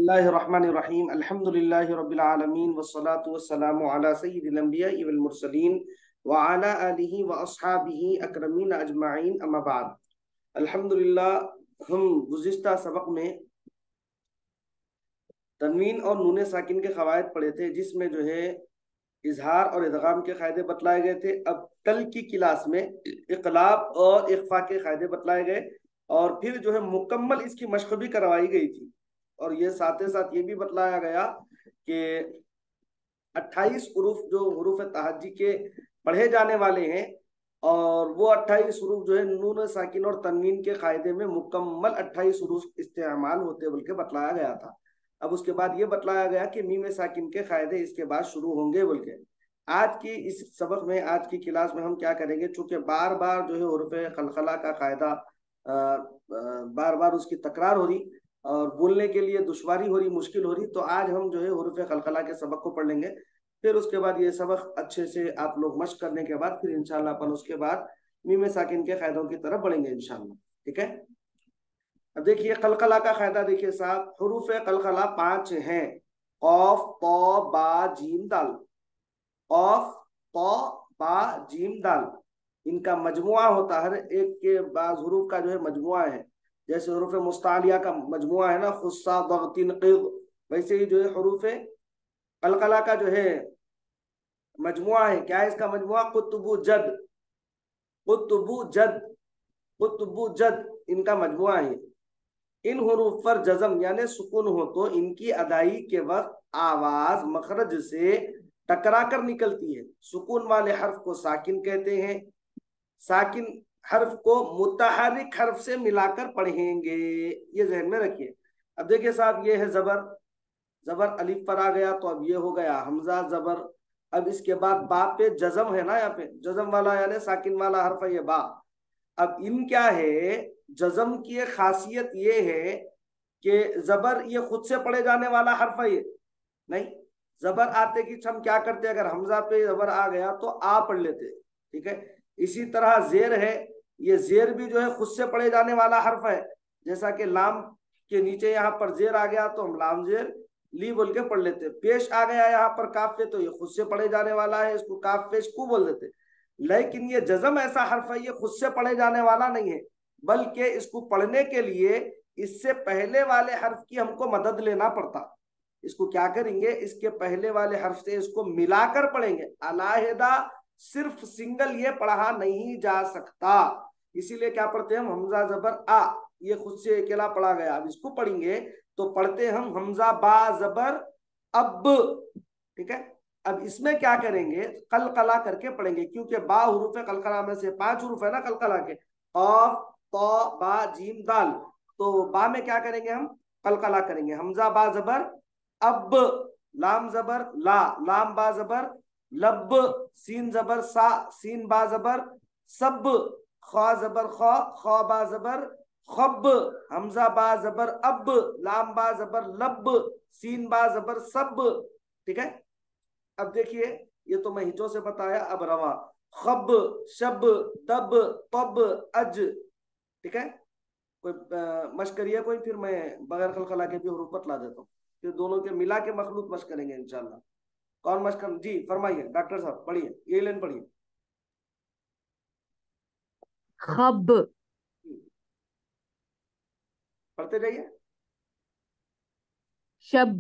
बिस्मिल्लाहिर्रहमानिर्रहीम अल्हम्दुलिल्लाहि रब्बिल आलमीन वस्सलातु वस्सलामु अला सय्यिदिल अंबिया'i वल मुरसलीन व अला आलिहि व अस्हाबिहि अकरमीन अजमाइन अम्मा बाद। अल्हम्दुलिल्लाह, हम गुज़िश्ता सबक में तनवीन और नूने साकिन के क़वाइद पढ़े थे, जिसमें जो है इजहार और इदगाम के कायदे बतलाए गए थे। अब कल की क्लास में इक़लाब और इख्फा के कायदे बतलाए गए और फिर जो है मुकम्मल इसकी मशक़ भी करवाई गई थी। और ये साथ ही साथ ये भी बतलाया गया कि 28 हुरूफ जो हुरूफ तहज्जी के पढ़े जाने वाले हैं, और वो 28 हुरूफ जो है नून साकिन और तनवीन के कायदे में मुकम्मल 28 हुरूफ इस्तेमाल होते बोल के बतलाया गया था। अब उसके बाद ये बतलाया गया कि मीम साकिन के कायदे इसके बाद शुरू होंगे बोल के। आज की इस सबक में, आज की क्लास में हम क्या करेंगे, चूंकि बार बार जो है हुरूफ खलखला का कायदा बार बार उसकी तकरार हो रही और बोलने के लिए दुश्वारी हो रही, मुश्किल हो रही, तो आज हम जो है हुरूफ खलखला के सबक को पढ़ लेंगे। फिर उसके बाद ये सबक अच्छे से आप लोग मश्क करने के बाद फिर इंशाल्लाह अपन उसके बाद मीम साकिन के कायदों की तरफ बढ़ेंगे इंशाल्लाह। ठीक है। अब देखिए कलकला का कायदा, देखिए साहब, हरूफ कलकला 5 हैं। कौफ, तौ, बा, जीम, दाल। कौफ, तौ, बा, जीम, दाल, इनका मजमुआ होता है। हर एक के बाद हरूफ का जो है मजमुआ है। जैसे हरूफ मुस्तालिया का मजमुआ है ना, खुस्सा, दगतिन, क़िद, वैसे ही जो है हरूफ कलकला का जो है मजमुआ है। क्या है इसका मजमुआ? कुतुबु जद, कुतुबु जद, कुतुबु जद, इनका मजमुआ है। इन हुरूफ पर जज़म यानी सुकून हो तो इनकी अदाई के वक्त आवाज मखरज से टकरा कर निकलती है। सुकून वाले हर्फ को साकिन कहते हैं। साकिन हर्फ को मुतहरिक हर्फ से मिलाकर पढ़ेंगे, ये जहन में रखिए। अब देखिए साहब, ये है जबर, जबर अलिफ पर आ गया तो अब ये हो गया हमजा जबर। अब इसके बाद बा पे जज़म है ना, यहाँ पे जज़म वाला यानी साकिन वाला हर्फ है ये बा। अब इन क्या है, जज़म की खासियत ये है कि जबर ये खुद से पढ़े जाने वाला हर्फ है ये नहीं। जबर आते कि हम क्या करते, अगर हमजा पे जबर आ गया तो आ पढ़ लेते। ठीक है। इसी तरह जेर है, ये जेर भी जो है खुद से पढ़े जाने वाला हर्फ है। जैसा कि लाम के नीचे यहाँ पर जेर आ गया तो हम लाम जेर ली बोल के पढ़ लेते। पेश आ गया यहाँ पर काफ पे तो ये खुद से पढ़े जाने वाला है, इसको काफ पेश को बोल देते। लेकिन ये जज़म ऐसा हर्फ है, ये खुद से पढ़े जाने वाला नहीं है, बल्कि इसको पढ़ने के लिए इससे पहले वाले हर्फ की हमको मदद लेना पड़ता। इसको क्या करेंगे, इसके पहले वाले हर्फ से इसको मिलाकर पढ़ेंगे। अलाहिदा सिर्फ सिंगल ये पढ़ा नहीं जा सकता, इसीलिए क्या पढ़ते हैं हम, हमजा जबर आ, ये खुद से अकेला पढ़ा गया। अब इसको पढ़ेंगे तो पढ़ते हम हमजा बा जबर अब। ठीक है। अब इसमें क्या करेंगे, कलकला करके पढ़ेंगे, क्योंकि बा हुरूफ कलकला में से 5 हुरूफ है ना कलकला के, कौफ, तौ, बा, जीम, दाल। तो बा में क्या करेंगे हम, कलकला करेंगे। हमजा बा जबर अब, लाम जबर ला, लाम बा जबर लब, सीन जबर सा, सीन बा जबर सब, खा जबर खा, खा बा जबर खब, हमजा बा जबर अब, लाम बा जबर लब, सीन बा जबर सब। ठीक है। अब देखिए, ये तो मैं हिजों से बताया, अब रवा, खब, शब, दब, तब, अज। ठीक है। कोई मश्क करिए कोई, फिर मैं बगैर खलखला के भी हरूफ बतला देता हूँ, फिर दोनों के मिला के मखलूत मश्क करेंगे इंशाल्लाह। कौन मश्क कर जी, फरमाइए डॉक्टर साहब, पढ़िए ये लाइन पढ़िए। खब, पढ़ते जाइए। शब,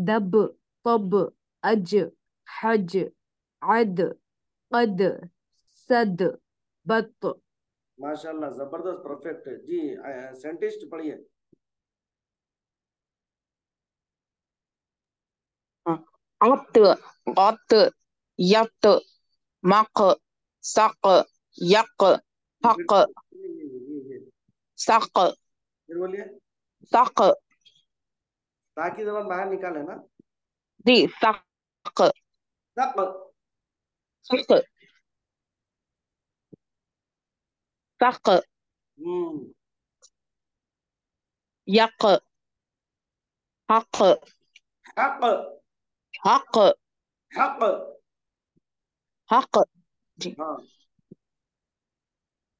दब, तब, अज, हज, अद, कद, सद, बत। माशाल्लाह, जबरदस्त, परफेक्ट है जी। साइंटिस्ट पढ़िए। अत, गत, यत, मक, सक, यक, फिर हक, सक, फिर बोलिए। सक, ताकि जबान बाहर निकाले ना। दी, सक, तक। सक, सक, हम्म। यक, हक, हक, हक, हक। हक, जी, हाँ।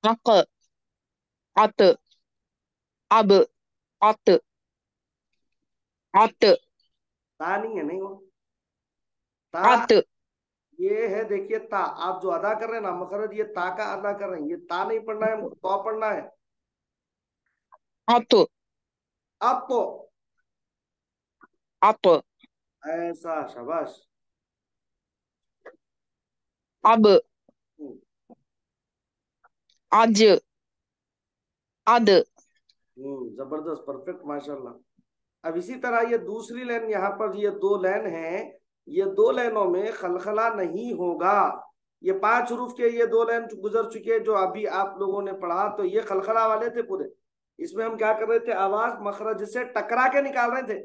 हक, अत, अब, अत, अत ता नहीं है, नहीं वो ता, अत ये है देखिए ता। आप जो अदा कर रहे हैं ना मखरज, ये ता का अदा कर रहे हैं, ये ता नहीं पढ़ना है हमको, तो पढ़ना है। अत अब तो अप ऐसा, शाबाश। अब हम्म, अज अद जबरदस्त, परफेक्ट, माशाल्लाह। अब इसी तरह ये दूसरी लाइन, यहाँ पर ये दो लाइन है, ये दो लाइनों में खलखला नहीं होगा। ये 5 हरूफ के ये दो लाइन गुजर चुके हैं जो अभी आप लोगों ने पढ़ा, तो ये खलखला वाले थे पूरे। इसमें हम क्या कर रहे थे, आवाज मखरज से टकरा के निकाल रहे थे।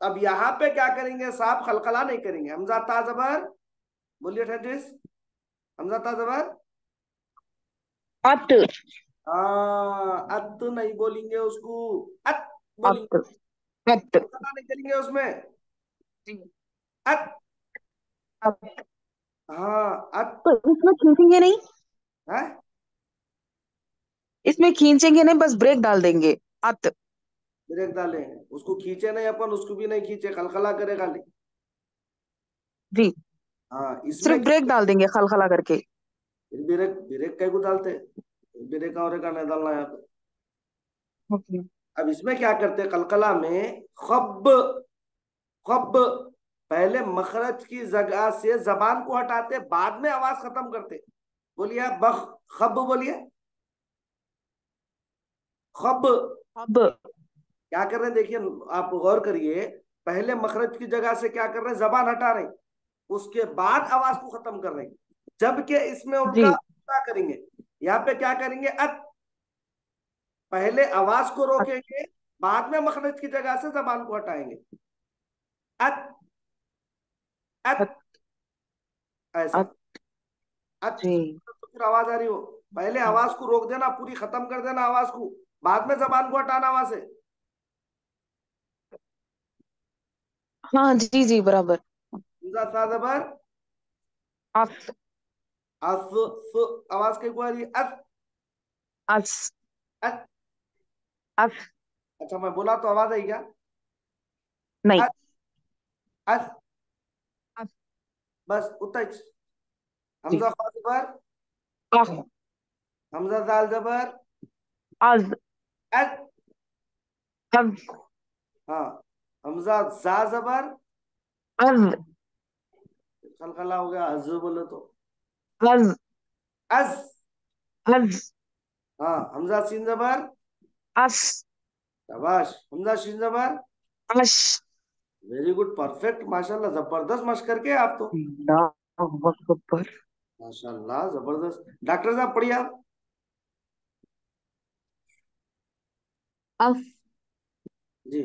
अब यहाँ पे क्या करेंगे, साफ खलखला नहीं करेंगे। हमजा ता जबर, बोलिए ठहरिस, हमजा ता जबर। अत हाँ, अत नहीं बोलेंगे उसको, अत बोलेंगे। अत अत खलखला नहीं करेंगे उसमें, जी। अत। अत हाँ, अत तो इसमें खींचेंगे नहीं, है। इसमें खींचेंगे नहीं, बस ब्रेक डाल देंगे। अत ब्रेक डाले हैं, उसको खींचे नहीं अपन, उसको भी नहीं खींचे, खलखला करे खाली। जी, हाँ, इसमें सिर्फ ब्रेक डाल देंगे खलखला करके। ब्रेक, ब्रेक कई को डालते हैं, ब्रेक और का नहीं डालना है यहाँ पे। ओके। अब इसमें क्या करते हैं, कलकला में खब, खब, पहले मखरज की जगह से जबान को हटाते, बाद में आवाज खत्म करते। बोलिए आप, बख, खब बोलिए, खब। अब क्या कर रहे हैं देखिए, आप गौर करिए, पहले मखरज की जगह से क्या कर रहे हैं, जबान हटा रहे हैं, उसके बाद आवाज को खत्म कर रहे हैं। जबकि इसमें उल्टा जी। उल्टा करेंगे। यहाँ पे क्या करेंगे, अत, पहले आवाज को अत रोकेंगे, बाद में मखरज की जगह से जबान को हटाएंगे। अत, अत अत, ऐसा। अत अत, जी। तो फिर आवाज आ रही हो, पहले आवाज को रोक देना, पूरी खत्म कर देना आवाज को, बाद में जबान को हटाना वहां से। हाँ जी जी बराबर। दूसरा सा जबर, अस अस, आवाज कहीं को आ रही है, अस, अस अस। अस अच्छा, मैं बोला तो आवाज आई क्या, नहीं। अस, अस, अस बस उतना ही। जी। हमजा खा जबर, अह हमजा दाल जबर, अज अस। अज हाँ, हमजा जा जबर, अज खलखला हो गया, हज बोले तो, अज अज। अज हाँ, हमजा सीन जबर, अस शाबाश, हमजा शीन जबर। अश। वेरी गुड, परफेक्ट, माशाल्लाह, जबरदस्त मश्क करके आप तो। अल्लाह अकबर। माशाल्लाह, जबरदस्त। डॉक्टर साहब पढ़िए आप। अफ, जी।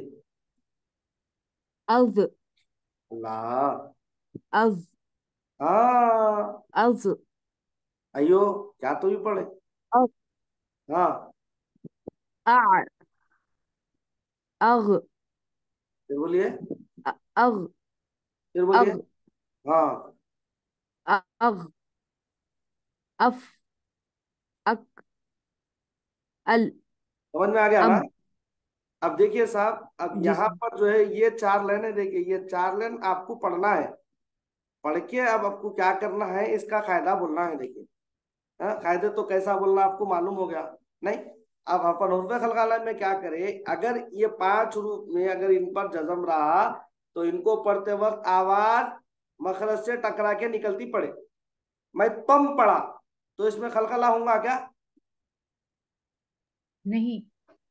अज, अल्लाह। अज, हाँ, अज, अयो, क्या तो भी पढ़े। अ हाँ, अ, अग, फिर बोलिए, अग, फिर बोलिए। अग, हाँ, अग, अफ, अक, अल, समझ में आ गया ना। अम। अब देखिए साहब, अब जी यहाँ सर। पर जो है ये 4 लाइनें, देखिए ये 4 लाइन आपको पढ़ना है। पढ़ के अब आपको क्या करना है, इसका कायदा बोलना है, देखिए। हाँ, कायदे तो कैसा बोलना आपको मालूम हो गया, नहीं। अब अपन हुर्फ खलकाला में क्या करें, अगर ये 5 रूप में अगर इन पर जज्म रहा, तो इनको पढ़ते वक्त आवाज मखरज से टकरा के निकलती पड़े। मैं तम पढ़ा, तो इसमें खलखला होगा क्या, नहीं।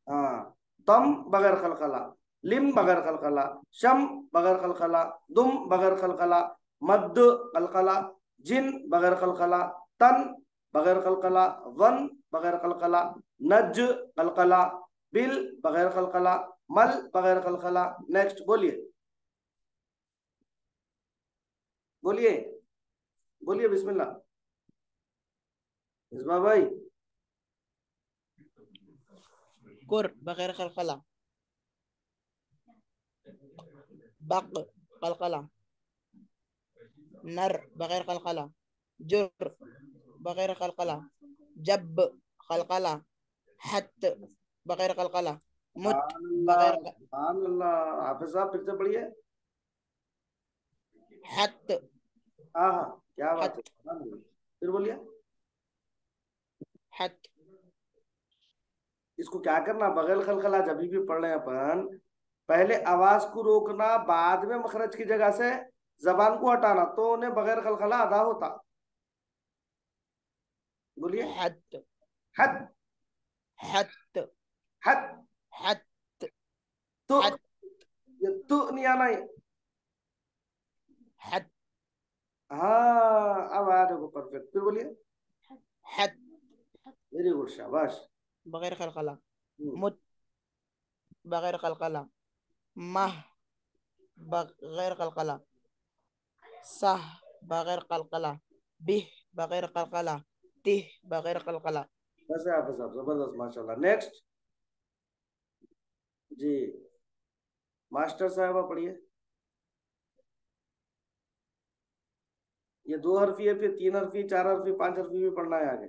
हाँ। तम बगैर खलखला, लिम बगैर खलखला, शम बगैर खलखला, दुम बगैर खलखला, मद खलखला, जिन बगैर खलखला, तन बगैर खलखला, वन बगैर खलखला, नज खलखला, बिल बगैर खलखला, मल बगैर खलखला। नेक्स्ट बोलिए, बोलिए, बोलिए, बिस्मिल्लाह, इस्मा भाई। कुर बगैर खलखला, बक खलखला, नर बगैर खलखला, जुर बगैर खलखला, जब खलखला, हत बगैर खलखला, मुत सुभान अल्लाह, बगैर सुभान अल्लाह। हाफिज साहब फिर से पढ़िए। हत हाँ हाँ, क्या बात है, हत सुभान अल्लाह। फिर बोलिए। हत इसको क्या करना, बगैर खलखला जब भी पढ़ रहे हैं अपन, पहले आवाज को रोकना, बाद में मखरज की जगह से जबान को हटाना, तो उन्हें बगैर खलखला अदा होता। बोलिए। हत हद। हत हद। हत तो हत ये तो नहीं आना है। हत हाँ, अब आ देखो परफेक्ट। फिर बोलिए। हत वेरी गुड, शाबाश। बगैर खलखला। हम्म, मुत बगैर खलखला। मह बगैर खलखला। सह बगैर खलखला। बिह बगैर खलखला। तिह बगैर खलखला। बस है हाफिज साहब, जबरदस्त, माशाल्लाह। नेक्स्ट जी, मास्टर साहब पढ़िए। ये 2 हरफी है, फिर 3 हरफी, 4 हरफी, 5 हरफी भी पढ़ना है आगे।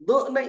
दो नहीं,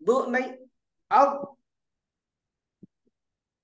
दो नहीं, अब।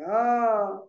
हाँ,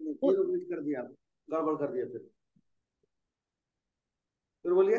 फिर उम्मीद कर दिया, गड़बड़ कर दिया। फिर बोलिए।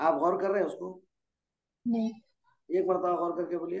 आप गौर कर रहे हैं उसको? नहीं एक मरतबा गौर करके बोलिए।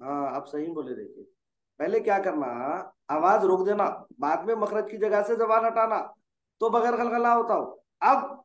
हाँ, आप सही बोले। देखिए, पहले क्या करना, आवाज रोक देना, बाद में मखरज की जगह से जबान हटाना, तो बगैर खलखला होता हो। अब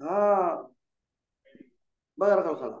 हाँ, बगैर खलखला।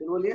फिर बोलिए।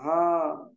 हाँ,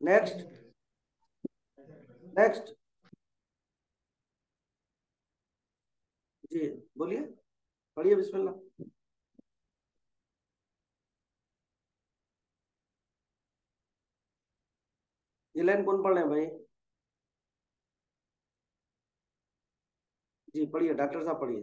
नेक्स्ट, नेक्स्ट जी, बोलिए, पढ़िए, बिस्मिल्लाह। ये लाइन कौन पढ़ रहे हैं भाई? जी पढ़िए, डॉक्टर साहब पढ़िए।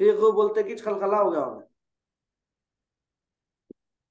फिर बोलते कि खलखला हो गया उन्हें,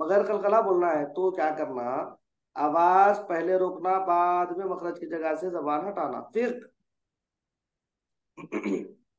बगैर खलखला बोलना है, तो क्या करना, आवाज पहले रोकना, बाद में मखरज की जगह से जबान हटाना। फिर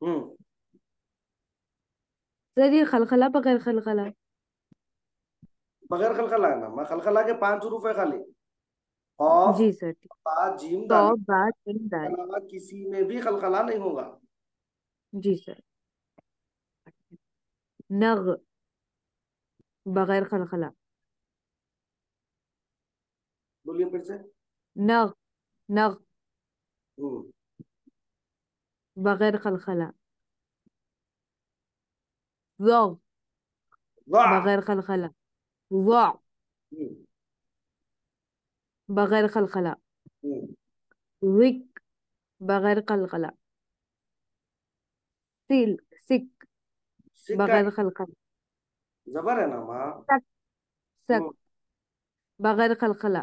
हम्म, सर ये खलखला बगैर खलखला। बगैर खलखला है ना, मैं खलखला के 5 हरूफ है खाली। खौफ, जी सर ठीक। बा, जीम, तो दाल, बात इन के दाल। अलावा किसी में भी खलखला नहीं होगा। जी सर। नग बगैर खलखला। बोलिए फिर से। नग नग हम्म, बगैर खलखला। ज़ वाह। बगैर खलखला। ज़ हम्म, बगैर खलखला। हम्म, ज़िक बगैर खलखला। सिल सिक सिक्का, बगैर खलखला। जबर है ना माँ। सक सक हम्म, बगैर खलखला।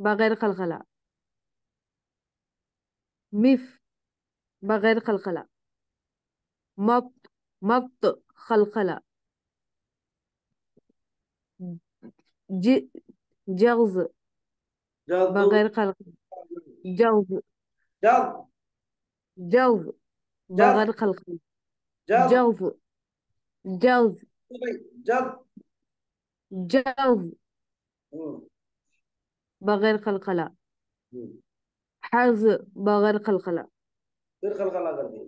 बगैर खलखला। मिफ बगैर खलखला। मत मत खलखला। ज जग्ज जादू, बगैर खलखला। जग्ज जब, जग्ज जब, बगैर खलखला। जब, जग्ज जग्ज जब। जग्ज हम्म, बगैर खलखला। हम्म, हज बगैर खलखला। फिर खलखला कर दिया।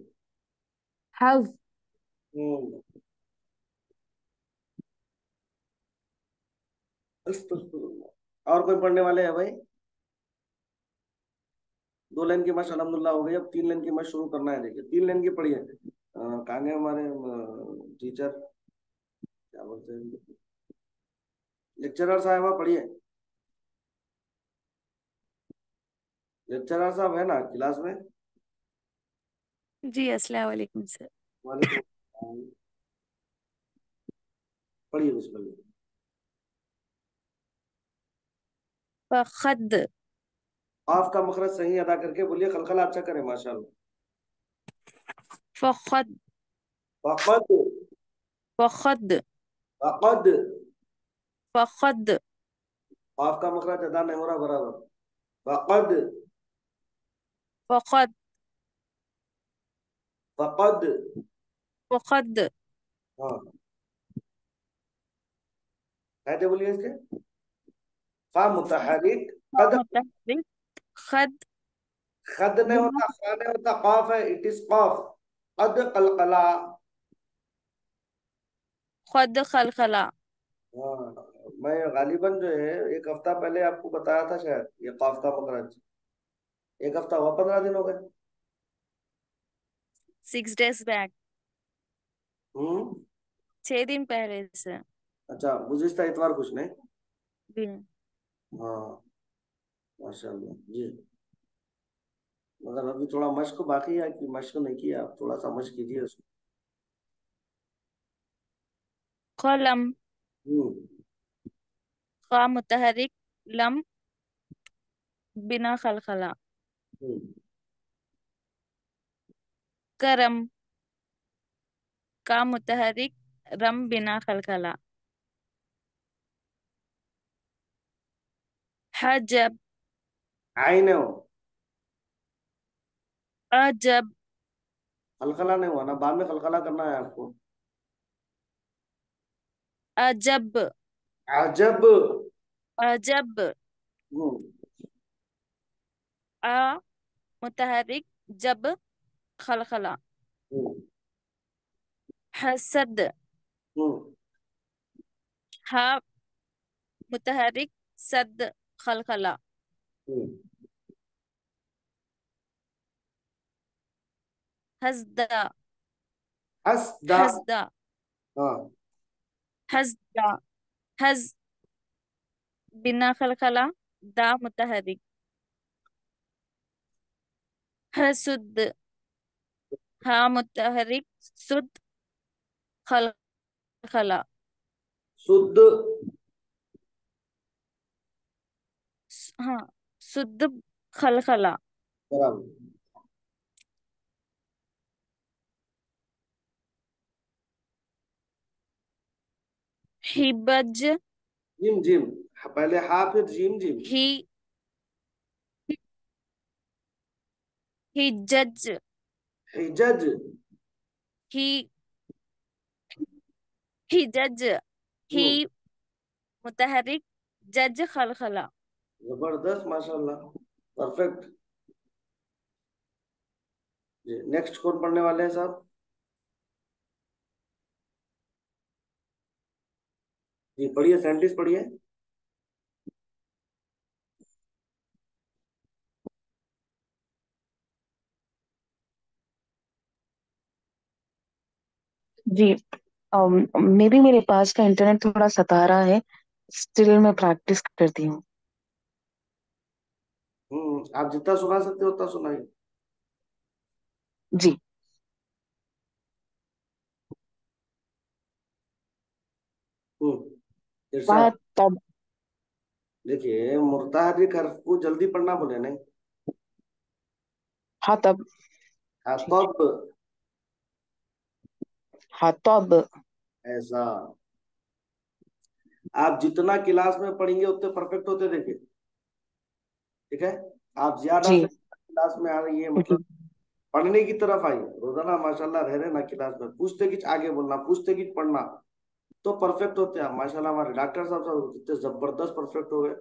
हज हम्म, अस्तगफिरुल्लाह। और कोई पढ़ने वाले हैं भाई? 2 लाइन की मश अल्हम्दुलिल्लाह हो गई, अब 3 लाइन की मश शुरू करना है। देखिए 3 लाइन की पढ़िए। कहाँ गए हमारे टीचर, क्या बोलते हैं, लेक्चरर साहब, पढ़िए। लेक्चरर साहब है ना क्लास में? जी अस्सलाम वालेकुम सर। वालेकुम अस्सलाम। पढ़िए बिस्मिल्लाह। फखद काफ का मखरज सही अदा करके बोलिए, खलखला अच्छा करे माशाल्लाह। फखद फकद, फखद फकद। फखद काफ का मखरज अदा नहीं हो रहा बराबर। फकद, फखद फकद। फखद हाँ, कहते बोलिए इसके। फा मुतहरिक, कद। मुतहरिक खद खद नहीं होता, खा नहीं होता, काफ है, इट इज काफ। कद कलकला। खद खलखला। हाँ, मैं गालिबन जो है 1 हफ्ता पहले आपको बताया था शायद ये काफ का मखरज। 1 हफ्ता हुआ, 15 दिन हो गए। 6 days बैक। हम्म। 6 दिन पहले से। अच्छा, गुज़िश्ता इतवार कुछ नहीं। जी। हाँ, माशाल्लाह जी। मगर अभी थोड़ा मश्क बाकी है कि मश्क नहीं किया, आप थोड़ा सा मश्क कीजिए उसको। कलम हम्म। का मुतहरिक लम बिना खलखला। हम्म। करम का मुतहरिक रम बिना खलखला। हजब आईन हो, अजब खलखला नहीं हुआ ना, बाद में खलखला करना है आपको। अजब अजब। अजब हम्म। अ मुतहरिक जब खलखला। हम्म। हसद हम्म। हा मुतहरिक सद खलखला। हम्म। हसदा हसदा। हसदा हाँ। हसदा हज बिना खलखला दा मुतहरिक। हसुद हा मुतहरिक सुद खलखला। शुद्ध। हाँ सुद खलखला। बराबर। हिबज जिम जिम, पहले हा फिर जिम जिम। ही हिजज हिजज। ही हिजज ही हम्म। मुतहरिक जज खलखला। जबरदस्त माशाल्लाह, परफेक्ट। जी, नेक्स्ट कौन पढ़ने वाले हैं साहब? जी पढ़िए, सेंटेंस पढ़िए। जी। मे भी मेरे पास का इंटरनेट थोड़ा सता रहा है, स्टिल मैं प्रैक्टिस करती हूँ। आप जितना सुना सकते हो उतना सुनाइए। जी। इरशाद। बात तब। देखिए मुर्ताहरिक हर्फ को जल्दी पढ़ना बोले नहीं। हाँ तब। हाँ, ठीक है। तब। हाँ तब। ऐसा। आप जितना क्लास में पढ़ेंगे उतने परफेक्ट होते देखिए। ठीक है। आप ज्यादा से जी। क्लास में आ रही है, जी। मतलब पढ़ने की तरफ आइए रोजाना, माशाल्लाह रह रहे ना क्लास में, पूछते कि आगे बोलना, पूछते कि पढ़ना, तो परफेक्ट होते हैं आप माशाल्लाह। हमारे डॉक्टर साहब सब इतने जबरदस्त परफेक्ट हो गए।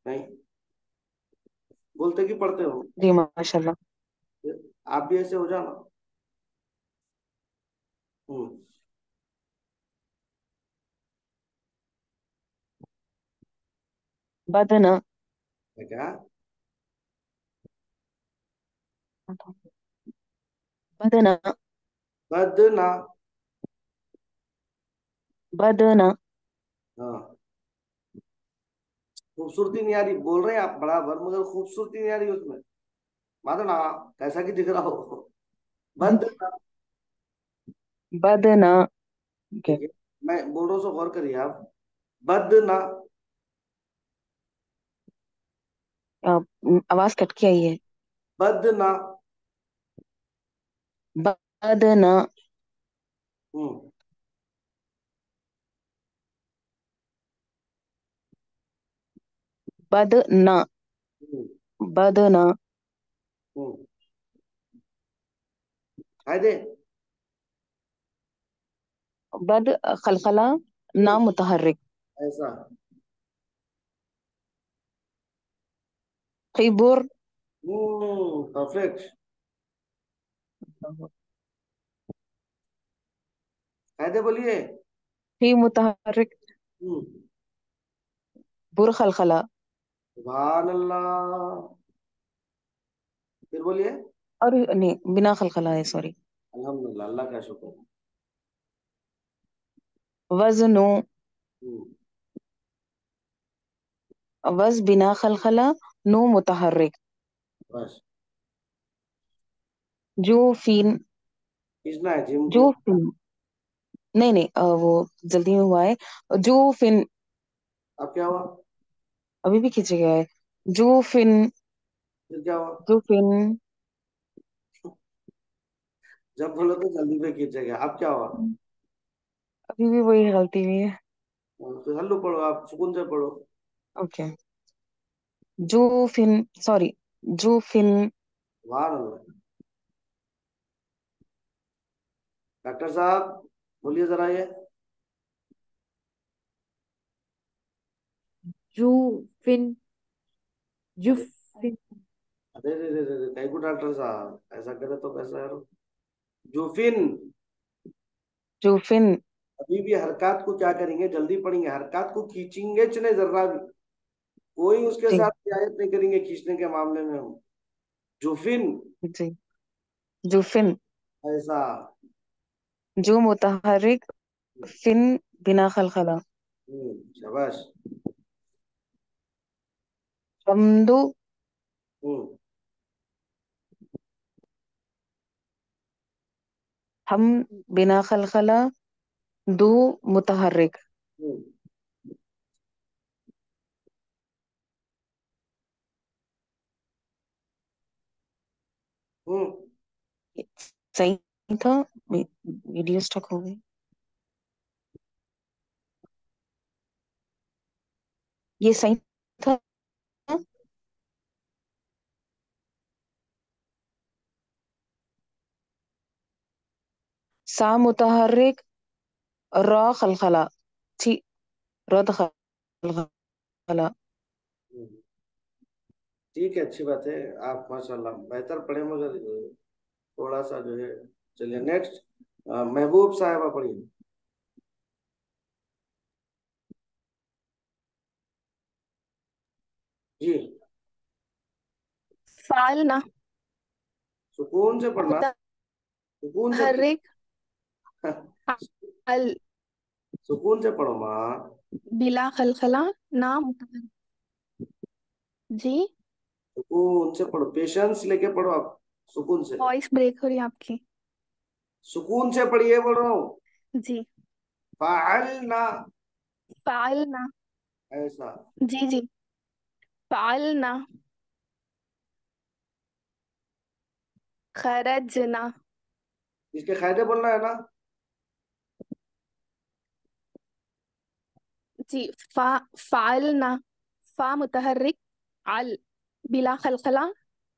नहीं, बोलते कि पढ़ते हो, जी माशाल्लाह। आप भी ऐसे हो जाना। हम्म। बदन। क्या? बदना बदना। बदना हाँ, खूबसूरती नहीं आ रही, बोल रहे हैं आप बराबर, मगर खूबसूरती नहीं आ रही उसमें। बदना कैसा कि दिख रहा हो। बदना। बदना ओके। ठीक है, मैं बोल रहा हूँ, सो गौर करिए आप। बदना। आवाज कट के आई है। बदना। बदना हम्म। बदना हम्म। बदना हम्म। फायदे। बद खलखला ना मुतहर्रिक। ऐसा। खिबुर परफेक्ट। फायदे बोलिए। फी मुतहर्रिक हम्म। बुर खलखला। सुभान अल्लाह। फिर बोलिए। और नहीं बिना खलखला है सॉरी। अल्हम्दुलिल्लाह, अल्लाह का शुक्र। वजनु हम्म। वज बिना खलखला नो मुतहर्रिक। बस। जो फिन खींचना है जिम को। जो फिन नहीं नहीं वो जल्दी में हुआ है। जो फिन अब क्या हुआ? अभी भी खींचे गया है। जो फिन फिर क्या हुआ? जो फिन जब बोलो तो जल्दी पे खींचेगा, अब क्या हुआ? अभी भी वही गलती हुई है। तो हल्लू पढ़ो, आप सुकून से पढ़ो। ओके जो फिन सॉरी जो फिन वाह अल्लाह। डॉक्टर साहब, बोलिए जरा ये। जुफिन अरे जुफिन अरे रे रे रे रे, कई को डॉक्टर साहब ऐसा करे तो कैसा है? जूफिन। जो फिन अभी भी हरकत को क्या करेंगे, जल्दी पढ़ेंगे, हरकत को खींचेंगे चने जर्रा भी, कोई उसके जी साथ रियायत नहीं करेंगे खींचने के मामले में हम। जूफिन। जी जो फिन ऐसा। जो मुतहर्रिक फिन बिना खलखला। शाबाश। हमदु हम्म। हम बिना खलखला दो मुतहर्रिक। हम्म। हम्म। सही था। वीडियो स्टक हो गई। ये सही था। सा मुतहर्रिक र खलखला ठी रद खलखला। हम्म। ठीक है, अच्छी बात है। आप माशाल्लाह बेहतर पढ़े, मगर थोड़ा सा जो है। चलिए नेक्स्ट। महबूब साहिबा पढ़िए। जी। फालना सुकून से पढ़ना। सुकून से मुतहर्रिक पढ़ना। अल सुकून से पढ़ो माँ। बिला खलखला ना मुतहर्रिक। जी सुकून से पढ़ो, पेशेंस लेके पढ़ो आप। सुकून से। वॉइस ब्रेक हो रही है आपकी। सुकून से पढ़िए बोल रहा हूँ। जी फालना। फालना ऐसा। जी जी फालना खरजना इसके कायदे बोलना है ना। जी फा फालना फा मुतहर्रिक अल बिला खलखला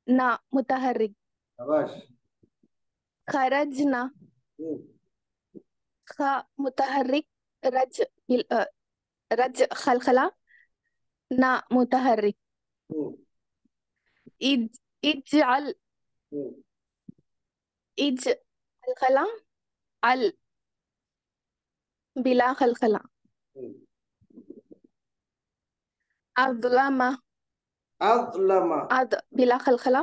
ना मुतहर्रिक। शाबाश। खरजना हम्म। ख मुतहर्रिक रज रज खलखला ना मुतहर्रिक। हम्म। Is इजअल hmm. इज खलखला अल बिला खलखला। हम्म। अज़लमा अज़लमा। अद बिला खलखला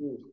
हम्म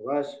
बस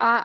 आ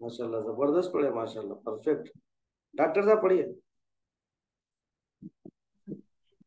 माशाल्लाह जबरदस्त पढ़े माशाल्लाह परफेक्ट। डॉक्टर साहब पढ़िए।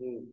हम्म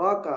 राका।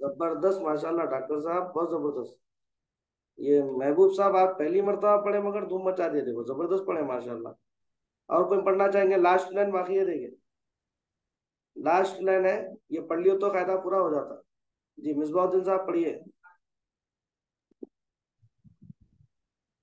जबरदस्त माशाल्लाह डॉक्टर साहब बहुत जबरदस्त। ये महबूब साहब आप पहली मर्तबा पढ़े मगर धूम मचा दिए, देखो जबरदस्त पढ़े माशाल्लाह। और कोई पढ़ना चाहेंगे? लास्ट लाइन बाकी है, देखिए लास्ट लाइन है, ये पढ़ लियो तो कायदा पूरा हो जाता। जी मिसबाहुद्दीन साहब पढ़िए।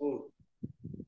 हम्म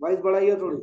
वॉइस बढ़ाइए थोड़ी।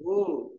हम्म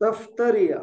तफ्तरिया।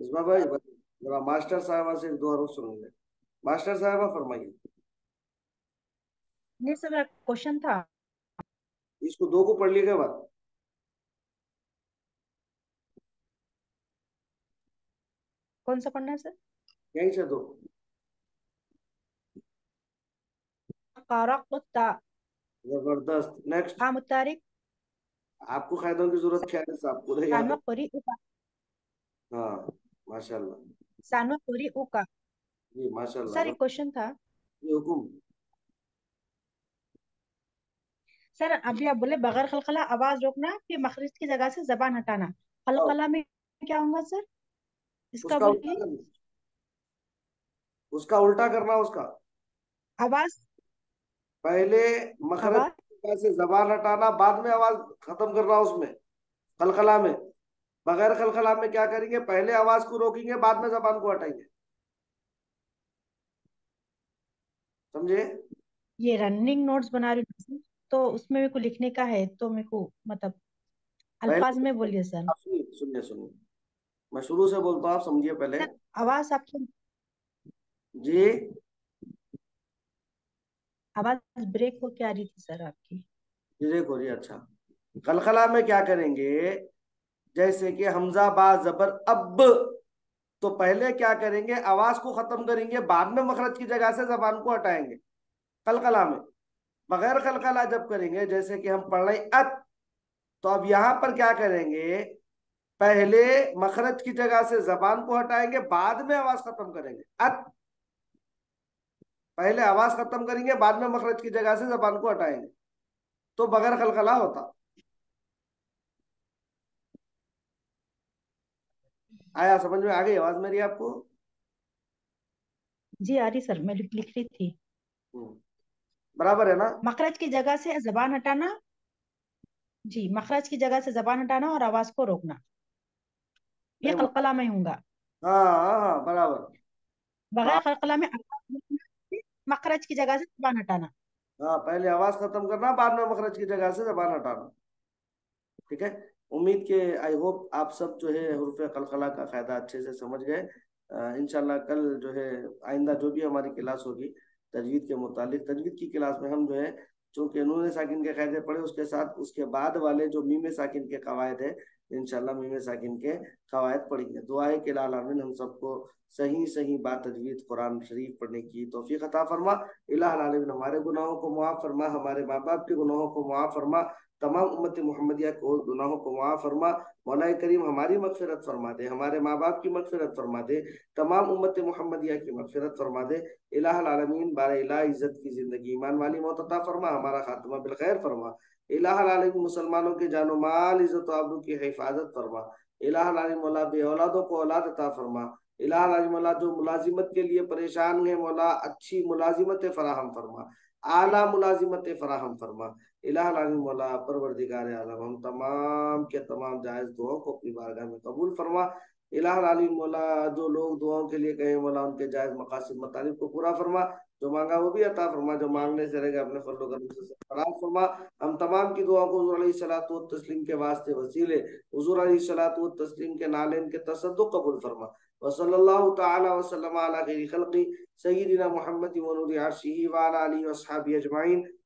मिसबा भाई बस। जरा मास्टर साहबा से एक दो और सुनेंगे। मास्टर साहबा फरमाइए। नहीं सर, मेरा क्वेश्चन था। इसको दो को पढ़ लिए के बाद कौन सा पढ़ना है सर? यहीं से दो। कारकुत्ता। जबरदस्त। नेक्स्ट। हा मुतारिक। आपको कायदों की जरूरत क्या है साहब, पूरे याद सानवा है। कोरी उका। हाँ माशाल्लाह। सानवा कोरी उका। जी माशाल्लाह। सर एक क्वेश्चन था। जी हुकुम। सर अभी आप बोले बगैर खलखला आवाज रोकना, फिर मखरिज की जगह से जबान हटाना। हाँ, खलखला में क्या होगा सर? इसका उसका उल्टा बोलिए। करना, उसका उल्टा करना उसका। आवाज। पहले मखरज आवाज। की जगह से जबान हटाना, बाद में आवाज खत्म करना उसमें, खलखला में। बगैर खलखला में क्या करेंगे, पहले आवाज को रोकेंगे, बाद में जबान को हटाएंगे। समझे? ये रनिंग नोट्स बना रही हूँ सर, तो उसमें मेरे को लिखने का है, तो मेरे को मतलब अल्फाज में पहले बोलिए सर। आप सुनिए सुनिए सुनिए, मैं शुरू से बोलता हूँ, आप समझिए पहले। सर आवाज आपकी, जी आवाज ब्रेक होके आ रही थी सर आपकी। जी देखो जी, अच्छा खलखला में क्या करेंगे, जैसे कि हमजा बा जबर अब, तो पहले क्या करेंगे, आवाज को खत्म करेंगे, बाद में मखरज की जगह से जबान को हटाएंगे खलखला में। बगैर खलखला जब करेंगे, जैसे कि हम पढ़ रहे हैं अत, तो अब यहां पर क्या करेंगे, पहले मखरज की जगह से जबान को हटाएंगे, बाद में आवाज खत्म करेंगे अत। पहले आवाज खत्म करेंगे, बाद में मखरज की जगह से जबान को हटाएंगे, तो बगैर खलखला होता। आया समझ में, आ गई आवाज मेरी आपको? जी आ रही सर, मैं लिख रही थी। बराबर है ना? मखरज की जगह से जबान हटाना। जी, मखरज की जगह से जबान हटाना और आवाज को रोकना, ये नहीं, कलकला में होगा। हाँ हाँ हाँ, बराबर। बगैर हाँ कलकला में आवाज रोकना, मखरज की जगह से जबान हटाना। हाँ, पहले आवाज खत्म करना, बाद में मखरज की जगह से जबान हटाना। ठीक है। उम्मीद के आई होप आप सब जो है हुर्फ कलकला का कायदा अच्छे से समझ गए। इंशाल्लाह कल जो है आइंदा जो भी हमारी क्लास होगी तजवीद के मुतालिक, तजवीद की क्लास में हम जो है चूंकि नून साकिन के कायदे पढ़े, उसके साथ उसके बाद वाले जो मीम साकिन के कवायद है, इंशाल्लाह मीम साकिन के कवायद पढ़ेंगे। दुआ है कि अल्लाह आमीन हम सबको सही सही बात तजवीद कुरान शरीफ पढ़ने की तौफीक अता फरमा। इलाह आलमीन हमारे गुनाहों को मुआफ फरमा, हमारे माँ बाप के गुनाहों को मुआफ फरमा, तमाम उम्मत मोहम्मदिया को गुनाहों को माफ फरमा। मौला करीम हमारी मगफिरत फरमा दे, हमारे माँ बाप की मगफिरत फरमा दे, तमाम उम्मत मोहम्मदिया की मगफिरत फरमा दे। इलाहुल आलमीन बारे इला इज्जत की जिंदगी ईमान वाली मौत अता फरमा, हमारा खात्मा बिलखैर फरमा। इलाहुल आलमीन मुसलमानों के जानो माल इज्जत आबरू की हिफाजत फरमा। इलाहुल आलमीन मौला बे औलादों को औलाद अता फरमा। इलाहुल आलमीन मौला जो मुलाजिमत के लिए परेशान है, मौला अच्छी मुलाजिमत फराहम फरमा, आला मुलाजिमत फराहम फरमा। इलाही मौला परवरदिगार आलम हम तमाम के तमाम जायज दुआओं को अपनी बारगाह में कबूल फरमा। इलाही मौला जो लोग दुआओं के लिए कहे मौला उनके जायज मकासद मतालिब को पूरा फरमा, जो मांगा वो भी अता फरमा, जो मांगने से रहेगा अपने फजल करम से फराज फरमा। हम तमाम की दुआओं को हुजूर अलैहिस्सलातु व तस्लीम के वास्ते वसीले हुजूर अलैहिस्सलातु व तस्लीम के नालेन के तसद्दुक कबूल फरमा। वसल्लल्लाहु तआला वसल्लम अला खैरि खल्क़ि सय्यिदिना मुहम्मद व नूरि अर्शिही व अला आलिहि व अस्हाबिहि अजमाइन